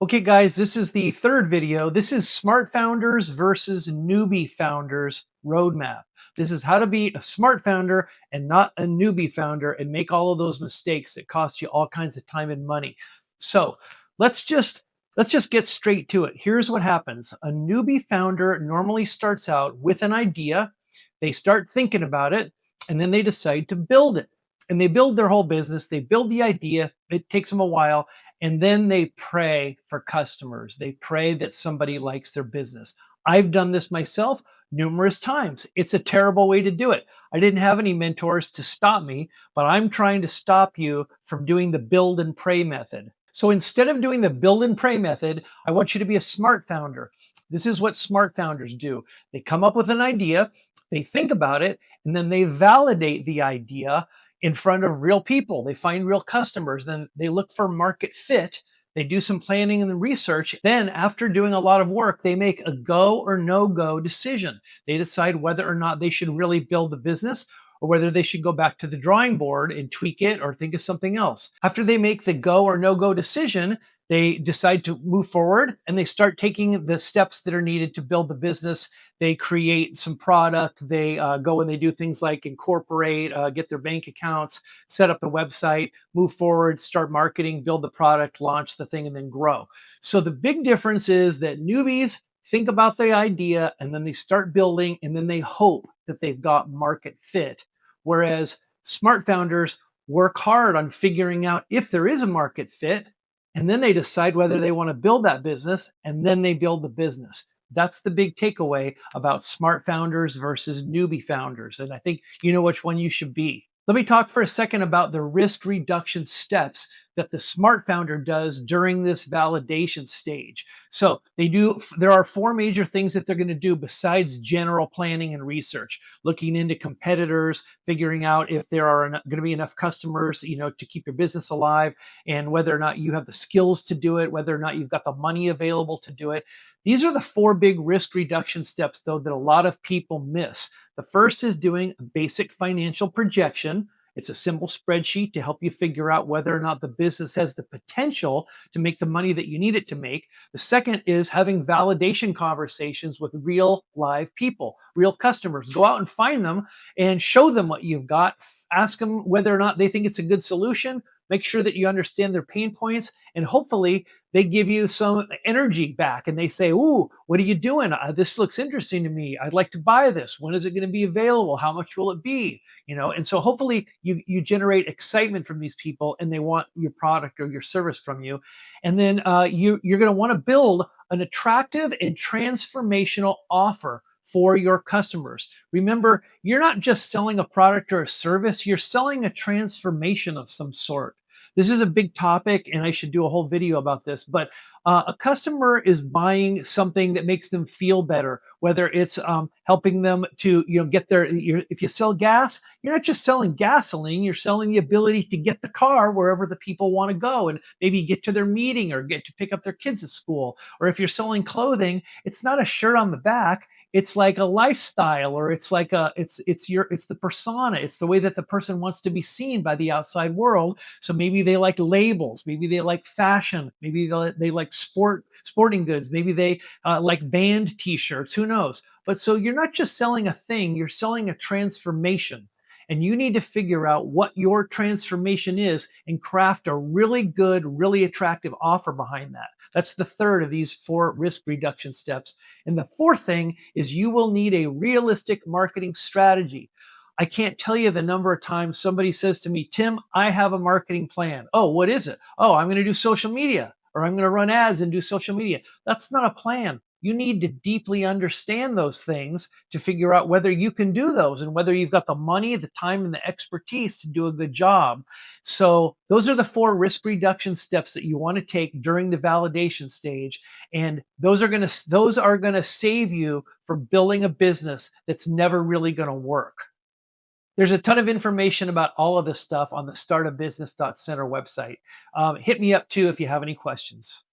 Okay, guys, this is the third video. This is smart founders versus newbie founders roadmap. This is how to be a smart founder and not a newbie founder and make all of those mistakes that cost you all kinds of time and money. So let's just get straight to it. Here's what happens. A newbie founder normally starts out with an idea. They start thinking about it, and then they decide to build it. And they build their whole business. They build the idea. It takes them a while. And then they pray for customers. They pray that somebody likes their business. I've done this myself numerous times. It's a terrible way to do it. I didn't have any mentors to stop me, but I'm trying to stop you from doing the build and pray method. So instead of doing the build and pray method, I want you to be a smart founder. This is what smart founders do. They come up with an idea, they think about it, and then they validate the idea in front of real people. They find real customers. Then they look for market fit. They do some planning and research. Then after doing a lot of work, they make a go or no go decision. They decide whether or not they should really build the business or whether they should go back to the drawing board and tweak it or think of something else. After they make the go or no go decision, they decide to move forward and they start taking the steps that are needed to build the business. They create some product. They go and they do things like incorporate, get their bank accounts, set up the website, move forward, start marketing, build the product, launch the thing, and then grow. So the big difference is that newbies think about the idea and then they start building and then they hope that they've got market fit. Whereas smart founders work hard on figuring out if there is a market fit, and then they decide whether they want to build that business, and then they build the business. That's the big takeaway about smart founders versus newbie founders. And I think you know which one you should be. Let me talk for a second about the risk reduction steps that the smart founder does during this validation stage. So there are four major things that they're going to do besides general planning and research, looking into competitors, figuring out if there are going to be enough customers, to keep your business alive, and whether or not you have the skills to do it, whether or not you've got the money available to do it. These are the four big risk reduction steps, though, that a lot of people miss. The first is doing a basic financial projection. It's a simple spreadsheet to help you figure out whether or not the business has the potential to make the money that you need it to make. The second is having validation conversations with real live people, real customers. Go out and find them and show them what you've got. Ask them whether or not they think it's a good solution. Make sure that you understand their pain points, and hopefully they give you some energy back and they say, "Ooh, what are you doing? This looks interesting to me. I'd like to buy this. When is it going to be available? How much will it be?" And so hopefully you generate excitement from these people and they want your product or your service from you. And then you're going to want to build an attractive and transformational offer for your customers. Remember, you're not just selling a product or a service, you're selling a transformation of some sort. This is a big topic, and I should do a whole video about this, but a customer is buying something that makes them feel better, whether it's helping them to get their, if you sell gas, you're not just selling gasoline, you're selling the ability to get the car wherever the people want to go and maybe get to their meeting or get to pick up their kids at school. Or if you're selling clothing, it's not a shirt on the back, it's like a lifestyle, or it's like it's the persona. It's the way that the person wants to be seen by the outside world. So maybe they like labels, maybe they like fashion, maybe they like sporting goods, maybe they like band t-shirts, who knows. But so you're not just selling a thing, you're selling a transformation. And you need to figure out what your transformation is and craft a really good, really attractive offer behind that. That's the third of these four risk reduction steps. And the fourth thing is you will need a realistic marketing strategy. I can't tell you the number of times somebody says to me, "Tim, I have a marketing plan." "Oh, what is it?" "Oh, I'm going to do social media," or "I'm going to run ads and do social media." That's not a plan. You need to deeply understand those things to figure out whether you can do those and whether you've got the money, the time, and the expertise to do a good job. So those are the four risk reduction steps that you want to take during the validation stage. And those are going to save you from building a business that's never really going to work. There's a ton of information about all of this stuff on the StartABusiness.Center website. Hit me up too if you have any questions.